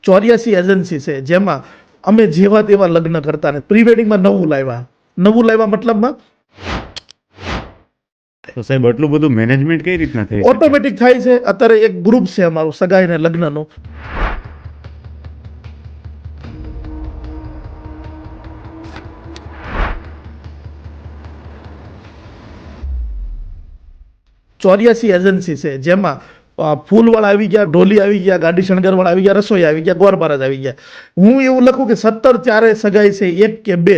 84 agency છે જેમાં અમે જેવા તેવા લગ્ન કરતા ને પ્રી વેડિંગમાં નવું લાવ્યા મતલબમાં તો સાહેબ આટલું બધું મેનેજમેન્ટ કઈ રીતના થઈ શકે? ઓટોમેટિક થાય છે. અત્યારે એક ગ્રુપ છે અમારું સગાઈ ને લગ્નનું. ચોર્યાસી એજન્સી છે જેમાં ફૂલવાળા આવી ગયા, ઢોલી આવી ગયા, ગાડી શણગારવાળા આવી ગયા, રસોઈ આવી ગયા, ગોર મહારાજ આવી ગયા. હું એવું લખું કે 17 ચારે સગાઈ છે, 1 કે 2.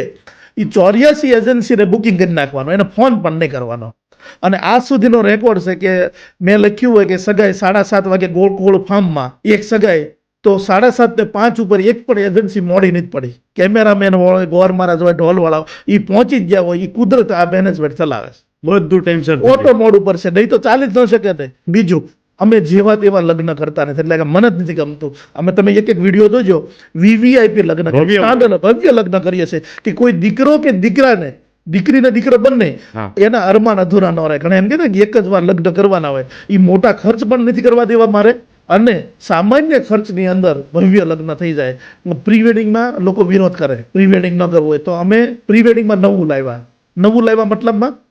એ 84 એજન્સીને બુકિંગ કરી નાખવાનો, એને ફોન પણ નહીં કરવાનો. અને આજ સુધીનો રેકોર્ડ છે કે મેં લખ્યું હોય કે સગાઈ 7:30 વાગે ગોળ ફાર્મમાં એક સગાઈ, તો 7:30 ને 5 ઉપર એક પણ એજન્સી મોડી નથી પડી. કેમેરામેન હોય, ગોર મહારાજ હોય, ઢોલવાળા હોય, એ પહોંચી જ ગયા હોય. એ કુદરત આ મેનેજમેન્ટ ચલાવે છે. બધું ટાઈમસર ઓટો મોડ ઉપર છે, નહીં તો ચાલી જ ન શકે ને. બીજું, અમે જેવા તેવા લગ્ન કરતા નથી, એટલે કે મને જ નથી ગમતું. અમે તમે એક વિડીયો જોજો, વીવીઆઈપી લગ્ન ભવ્ય લગ્ન કરીએ છીએ કે કોઈ દીકરો કે દીકરાને, દીકરી ને દીકરો બંને એના અરમાન અધૂરા ન રહે. ઘણા એમ કે એક જ વાર લગ્ન કરવાના હોય, એ મોટા ખર્ચ પણ નથી કરવા દેવા મારે, અને સામાન્ય ખર્ચની અંદર ભવ્ય લગ્ન થઈ જાય. પ્રી વેડિંગમાં લોકો વિરોધ કરે, પ્રી વેડિંગ ન કરવું હોય તો અમે પ્રી વેડિંગમાં નવું લાવ્યા મતલબમાં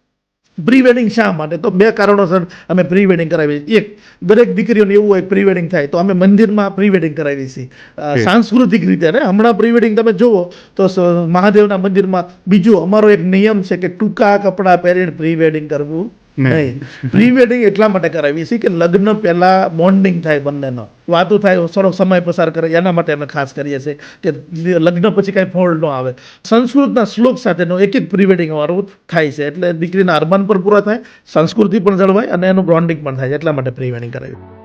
પ્રી વેડિંગ શા માટે? તો 2 કારણોસર અમે પ્રી વેડિંગ કરાવીએ. એક, દરેક દીકરીઓને એવું હોય પ્રી વેડિંગ થાય તો અમે મંદિરમાં પ્રી વેડિંગ કરાવીએ છીએ સાંસ્કૃતિક રીતે. હમણાં પ્રી વેડિંગ તમે જુઓ તો મહાદેવના મંદિરમાં. બીજું, અમારો એક નિયમ છે કે ટૂંકા કપડાં પહેરીને પ્રી વેડિંગ કરવું નહીં. પ્રી વેડિંગ એટલા માટે કરાવીએ છીએ કે લગ્ન પહેલા બોન્ડિંગ થાય, બંનેનો વાતો થાય, થોડો સમય પસાર કરે, એના માટે અમે ખાસ કરીએ છીએ કે લગ્ન પછી કાંઈ ફોલ્ટ ન આવે. સંસ્કૃતના શ્લોક સાથેનો એક પ્રી વેડિંગ અમારું થાય છે, એટલે દીકરીના અરમાન પણ પૂરા થાય, સંસ્કૃતિ પણ જળવાય અને એનું બોન્ડિંગ પણ થાય. એટલા માટે પ્રી વેડિંગ કરાવ્યું.